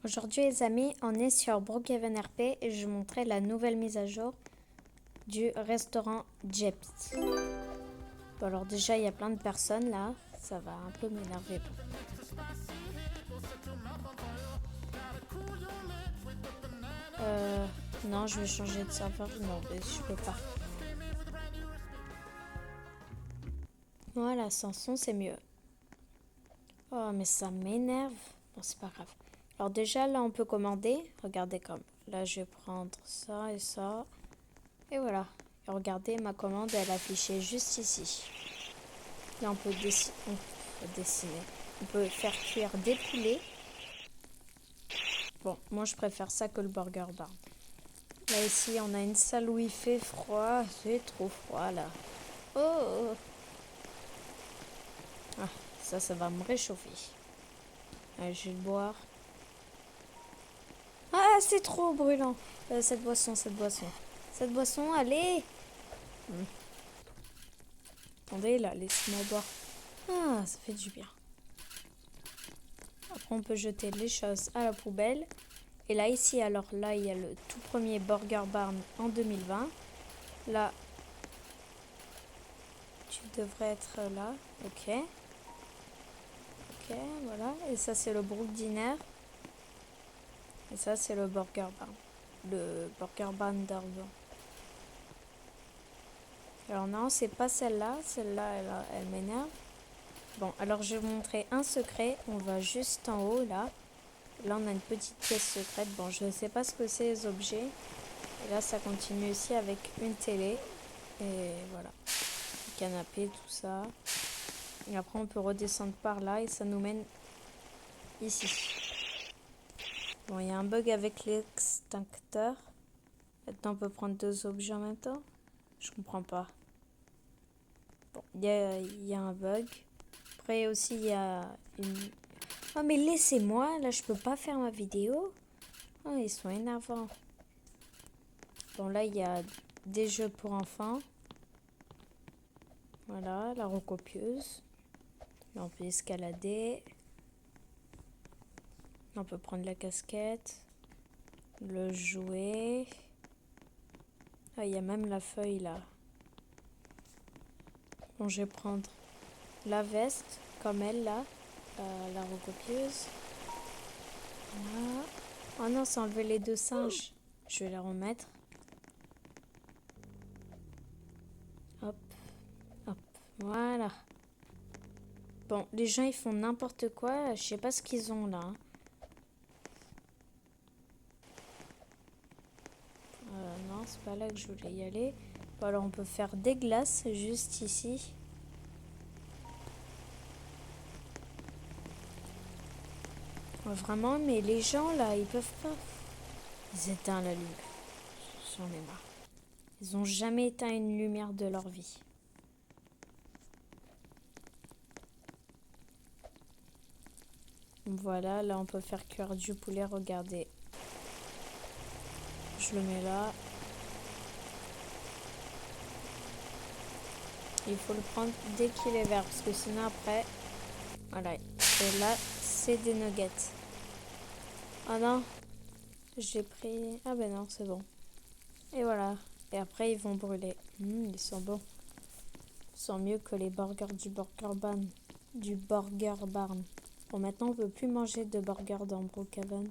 Aujourd'hui les amis, on est sur Brookhaven RP et je vous montrais la nouvelle mise à jour du restaurant Jeps. Bon alors déjà il y a plein de personnes là, ça va un peu m'énerver. Non, je vais changer de serveur, non mais je peux pas. Voilà, sans son c'est mieux. Oh mais ça m'énerve. Bon c'est pas grave. Alors déjà là on peut commander, regardez comme. Là je vais prendre ça et ça. Et voilà. Et regardez, ma commande, elle est affichée juste ici. Là, on peut dessiner. On peut faire cuire des poulets. Bon, moi, je préfère ça que le burger bar. Là, ici, on a une salle où il fait froid. C'est trop froid, là. Oh! Ah, ça va me réchauffer. Allez, je vais le boire. Ah, c'est trop brûlant. Cette boisson. Cette boisson, allez! Attendez, là, laissez-moi boire. Ah, ça fait du bien. Après, on peut jeter les choses à la poubelle. Et là, ici, alors là, il y a le tout premier Burger Barn en 2020. Là, tu devrais être là. Ok. Ok, voilà. Et ça, c'est le Brook Diner. Et ça, c'est le Burger Barn. Le Burger Barn d'Arvon. Alors non, c'est pas celle-là. Celle-là, elle m'énerve. Bon, alors je vais vous montrer un secret. On va juste en haut, là. Là, on a une petite pièce secrète. Bon, je ne sais pas ce que c'est, les objets. Et là, ça continue aussi avec une télé. Et voilà. Le canapé, tout ça. Et après, on peut redescendre par là et ça nous mène ici. Bon, il y a un bug avec l'extincteur. Maintenant, on peut prendre deux objets en même temps. Je comprends pas. Bon, il y a un bug. Après aussi, il y a une... Oh, mais laissez-moi. Là, je peux pas faire ma vidéo. Oh, ils sont énervants. Bon, là, il y a des jeux pour enfants. Voilà, la recopieuse. Là, on peut escalader. Là, on peut prendre la casquette. Le jouet. Ah, il y a même la feuille là. Bon, je vais prendre la veste, comme elle là. La recopieuse. Là. Oh non, c'est enlever les deux singes. Je vais la remettre. Hop, hop, voilà. Bon, les gens ils font n'importe quoi. Je sais pas ce qu'ils ont là. Non, c'est pas là que je voulais y aller. Bon, alors on peut faire des glaces juste ici. Oh, vraiment, mais les gens là, ils peuvent pas. Ils éteignent la lumière. J'en ai marre. Ils ont jamais éteint une lumière de leur vie. Voilà, là on peut faire cuire du poulet, regardez. Je le mets là. Il faut le prendre dès qu'il est vert, parce que sinon après... Voilà. Et là, c'est des nuggets. Ah non, j'ai pris... Ah ben non, c'est bon. Et voilà. Et après, ils vont brûler. Ils sont bons. Ils sont mieux que les burgers du Burger Barn. Du Burger Barn. Bon, maintenant, on ne peut plus manger de burgers dans Brookhaven.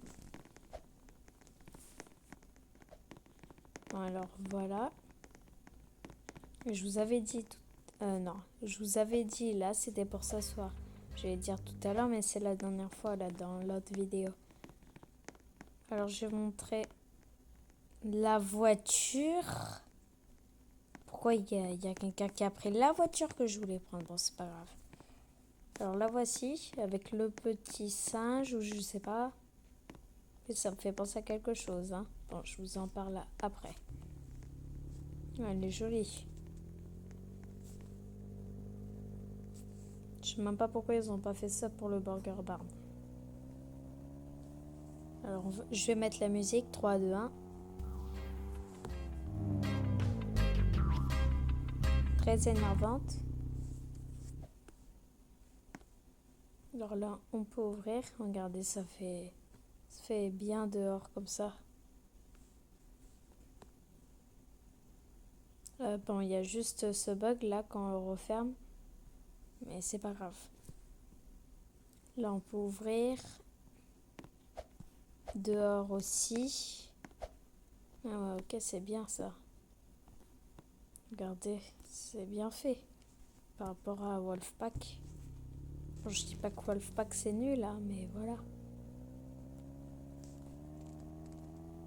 Bon, alors, voilà. Je vous avais dit... non, je vous avais dit, là, c'était pour s'asseoir. Je vais dire tout à l'heure, mais c'est la dernière fois, là, dans l'autre vidéo. Alors, je vais vous montrer la voiture. Pourquoi il y a quelqu'un qui a pris la voiture que je voulais prendre? Bon, c'est pas grave. Alors, la voici, avec le petit singe, ou je sais pas. Et ça me fait penser à quelque chose, hein. Bon, je vous en parle après. Elle est jolie. Je sais même pas pourquoi ils ont pas fait ça pour le Burger Barn. Alors, je vais mettre la musique. 3, 2, 1. Très énervante. Alors là, on peut ouvrir. Regardez, ça fait Ça fait bien dehors comme ça. Bon, il y a juste ce bug là quand on le referme. Mais c'est pas grave. Là, on peut ouvrir. Dehors aussi. Ah ouais, ok, c'est bien ça. Regardez, c'est bien fait. Par rapport à Wolfpack. Bon, je dis pas que Wolfpack c'est nul, hein, mais voilà.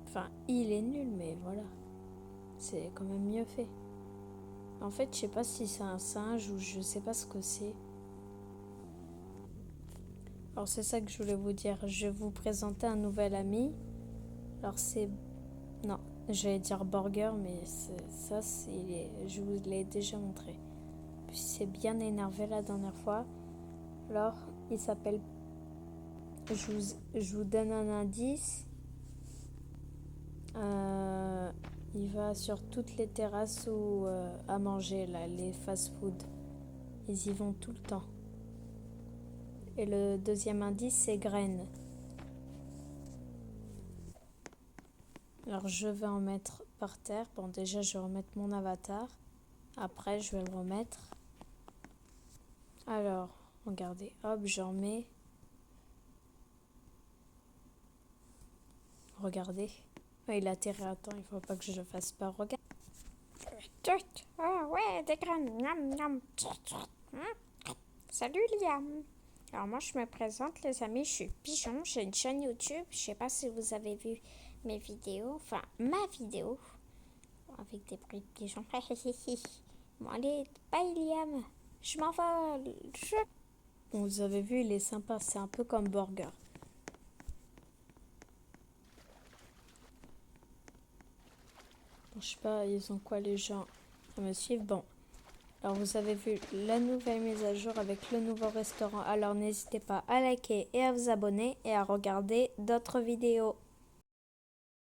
Enfin, il est nul, mais voilà. C'est quand même mieux fait. En fait, je sais pas si c'est un singe ou je sais pas ce que c'est. Alors, c'est ça que je voulais vous dire. Je vais vous présenter un nouvel ami. Alors, c'est... Non, j'allais dire Burger, mais ça, je vous l'ai déjà montré. Puis, c'est bien énervé la dernière fois. Alors, il s'appelle... Je vous donne un indice. Il va sur toutes les terrasses où, à manger, là, les fast-food. Ils y vont tout le temps. Et le deuxième indice, c'est graines. Alors, je vais en mettre par terre. Bon, déjà, je vais remettre mon avatar. Après, je vais le remettre. Alors, regardez. Hop, j'en mets. Regardez. Ah, il a atterri. Attends, il faut pas que je le fasse pas. Regarde. Ah ouais, des graines. Miam, miam. Salut Liam. Alors moi je me présente les amis, je suis Pigeon, j'ai une chaîne YouTube. Je sais pas si vous avez vu mes vidéos, enfin ma vidéo avec des bruits de pigeons. Bon allez, bye Liam. Je m'envole. Bon, vous avez vu, il est sympa. C'est un peu comme Burger. Bon, je sais pas, ils ont quoi les gens à me suivre. Bon, alors vous avez vu la nouvelle mise à jour avec le nouveau restaurant. Alors n'hésitez pas à liker et à vous abonner et à regarder d'autres vidéos.